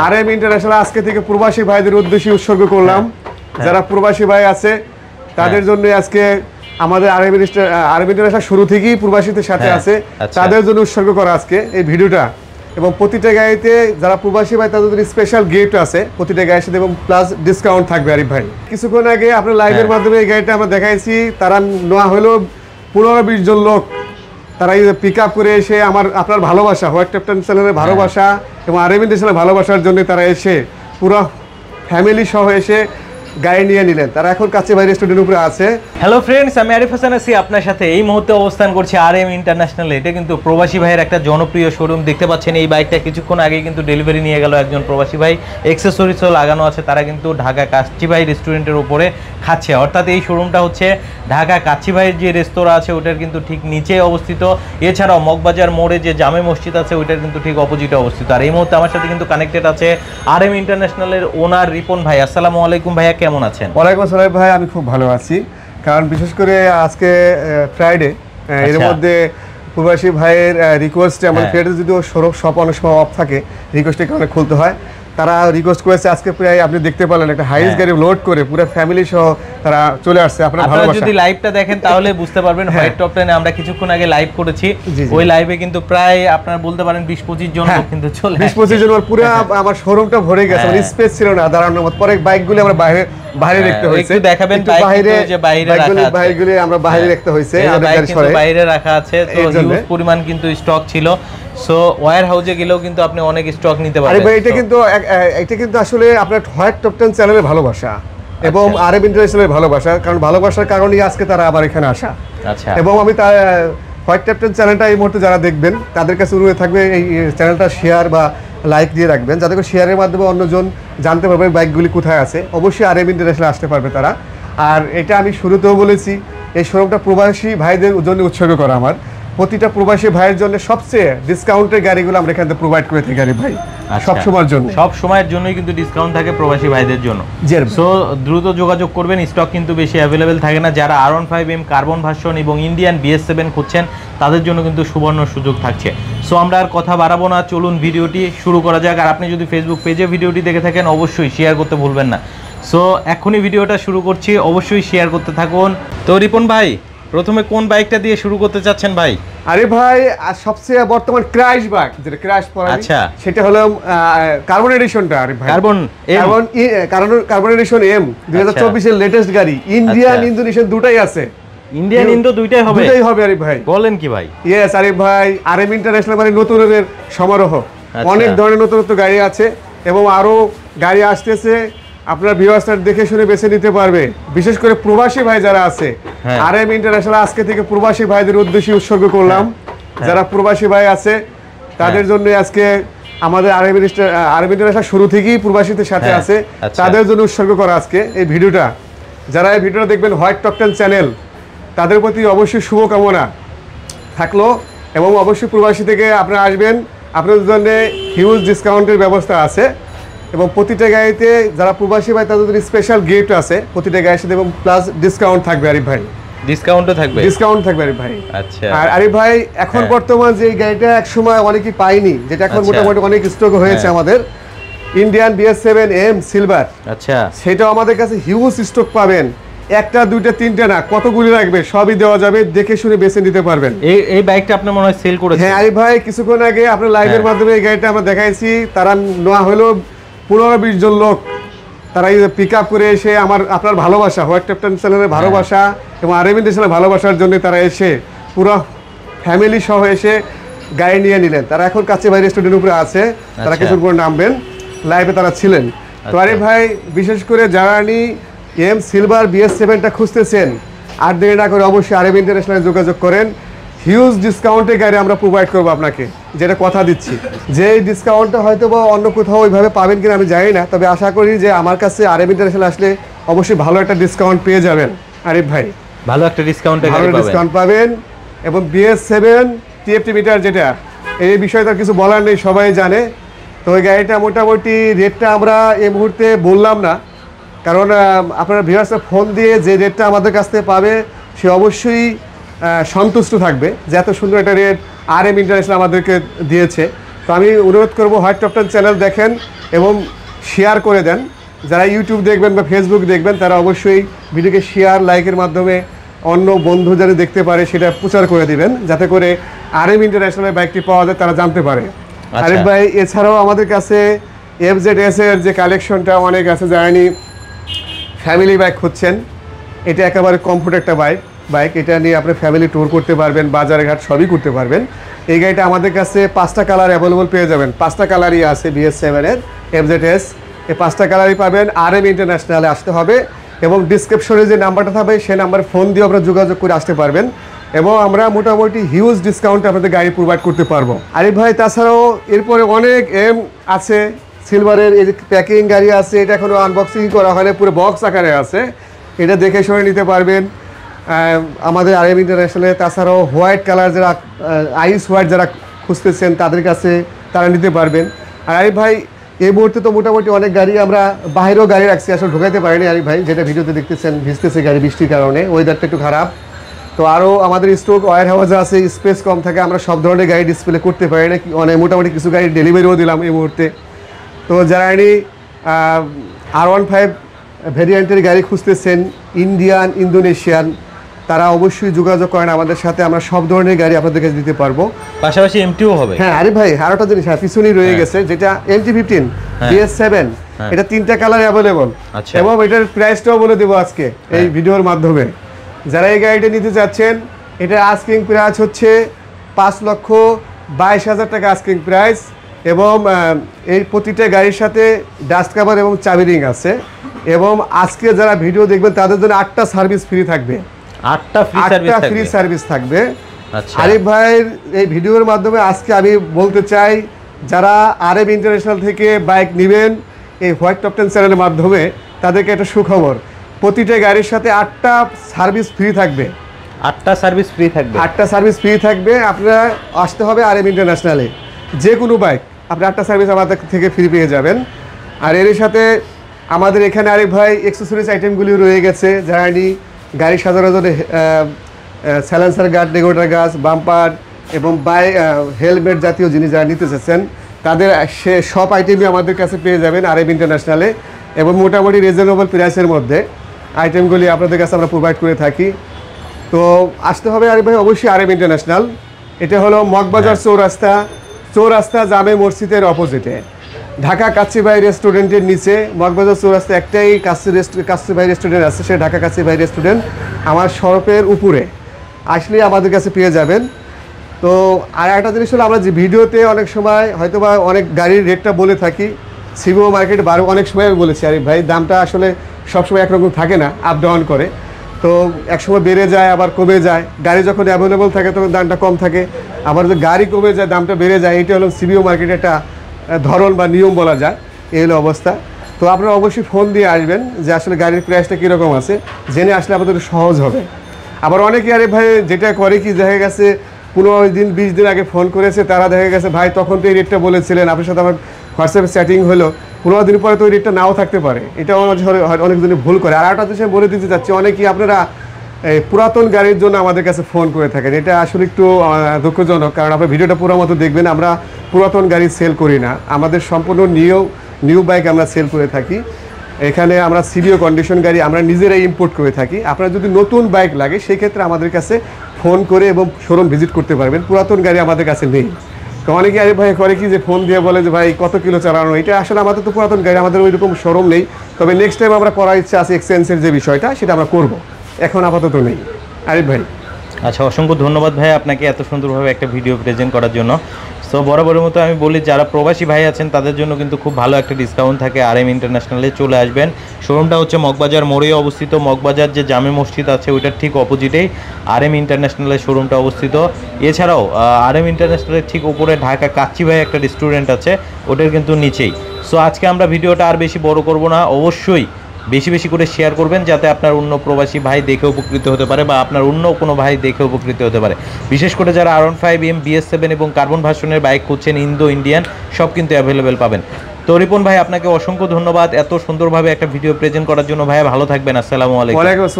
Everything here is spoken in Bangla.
আরএম ইন্টারন্যাশনাল আজকে থেকে প্রবাসী ভাইদের উদ্দেশ্যে উৎসর্গ করলাম। যারা প্রবাসী ভাই আছে তাদের জন্য আজকে আমাদের আরএম ইন্টারন্যাশনাল শুরু থেকেই প্রবাসীদের সাথে আছে, তাদের জন্য উৎসর্গ করা আজকে এই ভিডিওটা। এবং প্রতিটা গাড়িতে যারা প্রবাসী ভাই তাদের জন্য স্পেশাল গিফট আছে প্রতিটা গাড়ির সাথে, এবং প্লাস ডিসকাউন্ট থাকবে। আরিফ ভাই কিছুক্ষণ আগে আপনার লাইভের মাধ্যমে এই গাড়িটা আমরা দেখাইছি, তারা নেওয়া হলো 15-20 জন লোক। তারা পিক আপ করে এসে আপনার ভালোবাসা, হোয়াইট ক্যাপ্টেন চ্যানেলের ভালোবাসা এবং আরএম ইন্টারন্যাশনাল ভালোবাসার জন্য তারা এসে পুরো ফ্যামিলি সহ এসে গাড়ি নিয়ে নিলেন। তারা এখন কাছে ভাই রেস্টুরেন্টের উপরে আছে। হ্যালো ফ্রেন্ডস, আমি আরিফ হাসান আছি আপনার সাথে। এই মুহূর্তে অবস্থান করছি আরএম ইন্টারন্যাশনাল। এটা কিন্তু প্রবাসী ভাইয়ের একটা জনপ্রিয় শোরুম। দেখতে পাচ্ছেন এই বাইকটা কিছুক্ষণ আগে কিন্তু ডেলিভারি নিয়ে গেল একজন প্রবাসী ভাই। এক্সেসরিজও লাগানো আছে। তারা কিন্তু ঢাকা কাচ্চি ভাই রেস্টুরেন্টের উপরে খাচ্ছে। অর্থাৎ এই শোরুমটা হচ্ছে ঢাকা কাচ্চি ভাইয়ের যে রেস্তোরাঁ আছে ওটার কিন্তু ঠিক নিচে অবস্থিত। এছাড়াও মগবাজার মোড়ে যে জামে মসজিদ আছে ওইটার কিন্তু ঠিক অপোজিটে অবস্থিত। আর এই মুহূর্তে আমার সাথে কিন্তু কানেক্টেড আছে আরএম ইন্টারন্যাশনালের ওনার রিপন ভাই। আসসালামু আলাইকুম ভাইয়া, কেমন আছেন? ওয়ালাইকুম আসসালাম ভাই, আমি খুব ভালো আছি। কারণ বিশেষ করে আজকে ফ্রাইডে, এর মধ্যে প্রবাসী ভাইয়ের রিকোয়েস্টে আমাদের ফ্রাইডে যদিও শপ অনেক সময় অফ থাকে, রিকোয়েস্টের কারণে খুলতে হয়। তারা রিকোয়েস্ট করেছে আজকে প্রায় আপনি দেখতে পেলেন একটা হাইস গাড়ি লোড করে পুরো ফ্যামিলি সহ তারা চলে আসছে। আপনারা যদি লাইভটা দেখেন তাহলে বুঝতে পারবেন হোয়াইট টপ টেনে আমরা কিছুক্ষণ আগে লাইভ করেছি। ওই লাইভে কিন্তু প্রায় আপনারা বলতে পারেন 20-25 জন লোক কিন্তু চলে 20-25 জন পুরো আমার শোরুমটা ভরে গেছে, মানে স্পেস ছিল না দাঁড়ানোর মতো। পরে বাইকগুলো আমরা বাইরে রাখতে হয়েছে। একটু দেখাবেন বাইরে যে বাইরে রাখা আছে, বাইকগুলো আমরা বাইরে রাখতে হয়েছে, বাইরে রাখা আছে। তো হিউজ পরিমাণ কিন্তু স্টক ছিল। সো ওয়্যার হাউসে গেলেও কিন্তু আপনি অনেক স্টক নিতে পারবেন। আরে ভাই এটা কিন্তু আসলে আপনার হোয়াইট টপ 10 চ্যানেলের ভালোবাসা এবং আরএম ইন্টারন্যাশনালের ভালোবাসা, কারণ ভালোবাসার কারণেই আজকে তারা আবার এখানে আসা। আচ্ছা, এবং আমি তার হোয়াইট টপ 10 চ্যানেলটা এই মুহূর্তে যারা দেখবেন তাদের কাছে অনুরোধ থাকবে এই চ্যানেলটা শেয়ার বা লাইক দিয়ে রাখবেন, যাতে করে শেয়ারের মাধ্যমে অন্যজন জানতে পারবে বাইকগুলি কোথায় আছে। অবশ্যই আরএম ইন্টারন্যাশনাল আসতে পারবে তারা। আর এটা আমি শুরুতেও বলেছি, এই শোরুমটা প্রবাসী ভাইদের জন্য উৎসর্গ করা। আমার প্রতিটা প্রবাসী ভাইয়ের জন্য সবচেয়ে ডিসকাউন্টের গাড়িগুলো আমরা এখান থেকে প্রোভাইড করে থাকি গাড়ি ভাই, সব সময়ের জন্য। সব সময়ের জন্যই কিন্তু ডিসকাউন্ট থাকে প্রবাসী ভাইদের জন্য। সো দ্রুত যোগাযোগ করবেন, স্টক কিন্তু বেশি অ্যাভেলেবেল থাকে না। যারা R15M কার্বন ভার্সন এবং ইন্ডিয়ান BS7 খুঁজছেন তাদের জন্য কিন্তু সুবর্ণ সুযোগ থাকছে। সো আমরা আর কথা বাড়াবো না, চলুন ভিডিওটি শুরু করা যাক। আর আপনি যদি ফেসবুক পেজে ভিডিওটি দেখে থাকেন অবশ্যই শেয়ার করতে ভুলবেন না। সো এখনই ভিডিওটা শুরু করছি, অবশ্যই শেয়ার করতে থাকুন। তো রিপন ভাই, প্রথমে কোন বাইকটা দিয়ে শুরু করতে চাচ্ছেন ভাই? আরে ভাই সবচেয়ে বর্তমান ক্র্যাশ বাইক যেটা ক্র্যাশ পড়া, আচ্ছা, সেটা হলো কার্বন এডিশনটা। আরে ভাই কার্বন এডিশন এম 2024 এর লেটেস্ট গাড়ি। ইন্ডিয়ান ইন্দোনেশিয়ান দুটাই আছে। ইন্ডিয়ান ইন্দো দুইটাই হবে? দুটাই হবে আরে ভাই। বলেন কি ভাই? ইয়েস আরে ভাই, আরএম ইন্টারন্যাশনাল মানে নতুনদের সমারোহ। অনেক ধরনের নতুন গাড়ি আছে এবং আরো গাড়ি আসতেছে। আপনার ভিউয়ার্সরা দেখে শুনে বেছে নিতে পারবে। বিশেষ করে প্রবাসী ভাই যারা আছে, আরএম ইন্টারন্যাশনাল আজকে থেকে প্রবাসী ভাইদের উদ্দেশ্যে উৎসর্গ করলাম। যারা প্রবাসী ভাই আছে তাদের জন্য আজকে আমাদের আরএম ইন্টারন্যাশনাল শুরু থেকেই প্রবাসীদের সাথে আছে, তাদের জন্য উৎসর্গ করা আজকে এই ভিডিওটা। যারা এই ভিডিওটা দেখবেন হোয়াইট টপ 10 চ্যানেল, তাদের প্রতি অবশ্যই শুভকামনা থাকলো। এবং অবশ্যই প্রবাসী থেকে আপনারা আসবেন, আপনাদের জন্য হিউজ ডিসকাউন্টের ব্যবস্থা আছে। এবং প্রতিটা গাড়িতে যারা প্রবাসী ভাই তাদের জন্য স্পেশাল গিফট আছে প্রতিটা গাড়ির সাথে, এবং প্লাস ডিসকাউন্ট থাকবে। আরিফ ভাই ডিসকাউন্ট থাকবে আরিফ ভাই। আচ্ছা, আর আরিফ ভাই এখন বর্তমান যে গাড়িটা এক সময় অনেকেই পাইনি, যেটা এখন মোটামুটি অনেক স্টক হয়েছে আমাদের, ইন্ডিয়ান BS7M সিলভার। আচ্ছা, সেটাও আমাদের কাছে হিউজ স্টক পাবেন। একটা দুইটা তিনটা না, কতগুলি লাগবে সবই দেওয়া যাবে, দেখে শুনে বেছে নিতে পারবেন। এই বাইকটা আপনি মনে হয় সেল করেছেন? হ্যাঁ আরিফ ভাই, কিছুক্ষণ আগে আপনার লাইভের মাধ্যমে এই গাড়িটা আমরা দেখাইছি। তারা নেওয়া হলো 15-20 জন লোক। তারা পিক আপ করে এসে আপনার ভালোবাসা, হোয়াইট টপ 10 চ্যানেলের ভালোবাসা এবং আরএম ইন্টারন্যাশনাল ভালোবাসার জন্য তারা এসে পুরো ফ্যামিলি সহ এসে গাড়ি নিয়ে নিলেন। তারা এখন কাছে ভাই রেস্টুরেন্টের উপরে আছে, তারা কিছুক্ষণ পর নামবেন। লাইভে তারা ছিলেন। তো আরিফ ভাই, বিশেষ করে যারা এম সিলভার BS7টা খুঁজতেছেন, আর দেরি না করে অবশ্যই আরএম ইন্টারন্যাশনাল যোগাযোগ করেন। হিউজ ডিসকাউন্টে গাড়ি আমরা প্রোভাইড করবো আপনাকে, যেটা কথা দিচ্ছি। যে এই ডিসকাউন্টটা হয়তো বা অন্য কোথাও ওইভাবে পাবেন কিনা আমি জানি না, তবে আশা করি যে আমার কাছে আরএম ইন্টারন্যাশনাল আসলে অবশ্যই ভালো একটা ডিসকাউন্ট পেয়ে যাবেন। আরিফ ভাই ভালো একটা ডিসকাউন্ট পাবেন। এবং BS7 TFT মিটার, যেটা এই বিষয়ে তার কিছু বলার নেই, সবাই জানে। তো ওই গাড়িটা মোটামুটি রেটটা আমরা এই মুহূর্তে বললাম না, কারণ আপনার ভিউয়ার্সরা ফোন দিয়ে যে রেটটা আমাদের কাছ থেকে পাবে সে অবশ্যই সন্তুষ্ট থাকবে যে এত সুন্দর একটা রেট আরএম ইন্টারন্যাশনাল আমাদেরকে দিয়েছে। তো আমি অনুরোধ করবো হোয়াইট টপ 10 চ্যানেল দেখেন এবং শেয়ার করে দেন। যারা ইউটিউব দেখবেন বা ফেসবুক দেখবেন তারা অবশ্যই ভিডিওকে শেয়ার লাইকের মাধ্যমে অন্য বন্ধু যারা দেখতে পারে সেটা প্রচার করে দিবেন, যাতে করে RM ইন্টারন্যাশনাল বাইকটি পাওয়া যায় তারা জানতে পারে। আরিফ ভাই, এছাড়াও আমাদের কাছে FZS এর যে কালেকশনটা অনেক আছে, জানি ফ্যামিলি বাইক খুঁজছেন, এটা একেবারে কমফোর্ট একটা বাইক। এটা নিয়ে আপনি ফ্যামিলি ট্যুর করতে পারবেন, বাজারে ঘাট সবই করতে পারবেন। এই গাড়িটা আমাদের কাছে 5টা কালার অ্যাভেলেবল পেয়ে যাবেন। 5টা কালারই আছে BS7 এর FZS, এই 5টা কালারই পাবেন। RM ইন্টারন্যাশনালে আসতে হবে এবং ডিসক্রিপশনে যে নাম্বারটা থাকবে সেই নাম্বারে ফোন দিয়ে আপনারা যোগাযোগ করে আসতে পারবেন এবং আমরা মোটামুটি হিউজ ডিসকাউন্টে আপনাদের গাড়ি প্রোভাইড করতে পারবো। আরিফ ভাই, তাছাড়াও এরপরে অনেক আছে, সিলভারের এই যে প্যাকিং গাড়ি আছে, এটা এখনও আনবক্সিং করা হয়নি, পুরো বক্স আকারে আছে, এটা দেখে শুনে নিতে পারবেন আমাদের RM ইন্টারন্যাশনালে। তাছাড়াও হোয়াইট কালার যারা আইস হোয়াইট যারা খুঁজতেছেন তাদের কাছে তারা নিতে পারবেন। আর আরিফ ভাই, এই মুহূর্তে তো মোটামুটি অনেক গাড়ি আমরা বাইরেও গাড়ি রাখছি, আসলে ঢোকাইতে পারিনি আরিফ ভাই, যেটা ভিডিওতে দেখতেছেন ভিজতেছে গাড়ি বৃষ্টির কারণে, ওয়েদারটা একটু খারাপ। তো আরও আমাদের স্টক ওয়ার হাউসে আছে, স্পেস কম থাকে, আমরা সব ধরনের গাড়ি ডিসপ্লে করতে পারি না, অনেক মোটামুটি কিছু গাড়ি ডেলিভারিও দিলাম এই মুহূর্তে। তো যারা R15 ভেরিয়েন্টের গাড়ি খুঁজতেছেন, ইন্ডিয়ান, ইন্দোনেশিয়ান, তারা অবশ্যই যোগাযোগ করেন আমাদের সাথে, আমরা সব ধরনের গাড়ি আপনাদেরকে দিতে পারবো, পাশাপাশি MT-ও হবে। হ্যাঁ আরিফ ভাই, আর একটা জিনিস পিছনেই রয়ে গেছে, যেটা MT-15 BS7, এটা 3টা কালার অ্যাভেলেবল এবং এটার প্রাইসটাও বলে দেবো আজকে এই ভিডিওর মাধ্যমে। যারা এই গাড়িটা নিতে চাচ্ছেন, এটা আস্কিং প্রাইস হচ্ছে 5,22,000 টাকা আস্কিং প্রাইস এবং এই প্রতিটা গাড়ির সাথে ডাস্ট কভার এবং চাবি রিং আছে এবং আজকে যারা ভিডিও দেখবেন তাদের জন্য 8টা সার্ভিস ফ্রি থাকবে। 8টা ফ্রি সার্ভিস থাকবে। আচ্ছা আরিফ ভাইয়ের এই ভিডিওর মাধ্যমে আজকে আমি বলতে চাই, যারা RM ইন্টারন্যাশনাল থেকে বাইক নেবেন এই হোয়াইট টপ 10 চ্যানেলের মাধ্যমে, তাদেরকে একটা সুখবর, প্রতিটা গাড়ির সাথে 8টা সার্ভিস ফ্রি থাকবে। 8টা সার্ভিস ফ্রি থাকবে। 8টা সার্ভিস ফ্রি থাকবে। আপনারা আসতে হবে RM ইন্টারন্যাশনালে, যে কোনো বাইক আপনি 8টা সার্ভিস আমাদের থেকে ফ্রি পেয়ে যাবেন। আর এর সাথে আমাদের এখানে আরিফ ভাই অ্যাক্সেসরিজ আইটেমগুলিও রয়ে গেছে, যারা গাড়ি সাজানোর জন্য সাইলেন্সার গার্ড, রেগুলেটর গাছ, বাম্পার এবং হেলমেট জাতীয় জিনিস যারা নিতে চাচ্ছেন তাদের সব আইটেমই আমাদের কাছে পেয়ে যাবেন RM ইন্টারন্যাশনালে এবং মোটামুটি রিজনেবল প্রাইসের মধ্যে আইটেমগুলি আপনাদের কাছে আমরা প্রোভাইড করে থাকি। তো আসতে হবে আরিফ ভাই অবশ্যই RM ইন্টারন্যাশনাল। এটা হলো মগবাজার চৌরাস্তা জামে মসজিদের অপোজিটে, ঢাকা কাচ্চিবাই রেস্টুরেন্টের নিচে। মগবাজার চৌরাস্তা একটাই কাচ্চিবাই রেস্টুরেন্ট আছে, সে ঢাকা কাচ্চিবাই রেস্টুরেন্ট, আমার শরফের উপরে আসলে আমাদের কাছে পেয়ে যাবেন। তো আর একটা জিনিস হলো, আমরা যে ভিডিওতে অনেক সময় হয়তো বা অনেক গাড়ির রেটটা বলে থাকি, সিবিও মার্কেট অনেক সময় আমি বলেছি আরিফ ভাই, দামটা আসলে সবসময় একরকম থাকে না, আপ ডাউন করে, তো একসময় বেড়ে যায় আবার কমে যায়। গাড়ি যখন অ্যাভেলেবল থাকে তখন দামটা কম থাকে, আবার যদি গাড়ি কমে যায় দামটা বেড়ে যায়। এটা হলো সিবিও মার্কেটের একটা ধরন বা নিয়ম বলা যায়, এই হলো অবস্থা। তো আপনারা অবশ্যই ফোন দিয়ে আসবেন যে আসলে গাড়ির প্রাইসটা কীরকম আছে, জেনে আসলে আপনাদের সহজ হবে। আবার অনেকে আরে ভাই যেটা করে কি, দেখা গেছে 15 দিন 20 দিন আগে ফোন করেছে, তারা দেখা গেছে ভাই তখন তো এই রেটটা বলেছিলেন, আপনার সাথে আমার হোয়াটসঅ্যাপে চ্যাটিং হলো, 15 দিন পরে তো ওই রেটটা নাও থাকতে পারে, এটাও অনেকজনই ভুল করে। আর একটা বিষয় বলে দিতে চাচ্ছি, অনেকেই আপনারা এই পুরাতন গাড়ির জন্য আমাদের কাছে ফোন করে থাকেন, এটা আসলে একটু দুঃখজনক, কারণ আপনার ভিডিওটা পুরো মতো দেখবেন। আমরা পুরাতন গাড়ি সেল করি না, আমাদের সম্পূর্ণ নিউ বাইক আমরা সেল করে থাকি। এখানে আমরা সিবিও কন্ডিশন গাড়ি আমরা নিজেরাই ইম্পোর্ট করে থাকি। আপনার যদি নতুন বাইক লাগে সেই ক্ষেত্রে আমাদের কাছে ফোন করে এবং শোরুম ভিজিট করতে পারবেন, পুরাতন গাড়ি আমাদের কাছে নেই। তো অনেকে আরে ভাই করে কি যে ফোন দিয়ে বলে যে ভাই কত কিলো চালানো, এটা আসলে আমাদের তো পুরাতন গাড়ি, আমাদের ওই রকম শোরুম নেই। তবে নেক্সট টাইম আমরা করার ইচ্ছা আছে, এক্সচেঞ্জের যে বিষয়টা সেটা আমরা করব, এখন আপাতত নেই আরিফ ভাই। আচ্ছা, অসংখ্য ধন্যবাদ ভাই আপনাকে এত সুন্দরভাবে একটা ভিডিও প্রেজেন্ট করার জন্য। সো বরাবরের মতো আমি বলি, যারা প্রবাসী ভাই আছেন তাদের জন্য কিন্তু খুব ভালো একটা ডিসকাউন্ট থাকে। RM ইন্টারন্যাশনালে চলে আসবেন। শোরুমটা হচ্ছে মগবাজার মোড়ে অবস্থিত। মগবাজার যে জামে মসজিদ আছে ওইটার ঠিক অপোজিটেই RM ইন্টারন্যাশনালের শোরুমটা অবস্থিত। এছাড়াও RM ইন্টারন্যাশনালের ঠিক উপরে ঢাকা কাচ্চি ভাই একটা রেস্টুরেন্ট আছে, ওটার কিন্তু নিচেই। সো আজকে আমরা ভিডিওটা আর বেশি বড় করব না, অবশ্যই বেশি বেশি করে শেয়ার করবেন যাতে আপনার অন্য প্রবাসী ভাই দেখে উপকৃত হতে পারে বা আপনার অন্য কোনো ভাই দেখে উপকৃত হতে পারে। বিশেষ করে যারা R15M BS7 এবং কার্বন ভার্সনের বাইক খুঁজছেন, ইন্ডিয়ান সব কিন্তু অ্যাভেলেবেল পাবেন। তো রিপন ভাই আপনাকে অসংখ্য ধন্যবাদ এত সুন্দরভাবে একটা ভিডিও প্রেজেন্ট করার জন্য। ভাইয়া ভালো থাকবেন, আসসালামু আলাইকুম।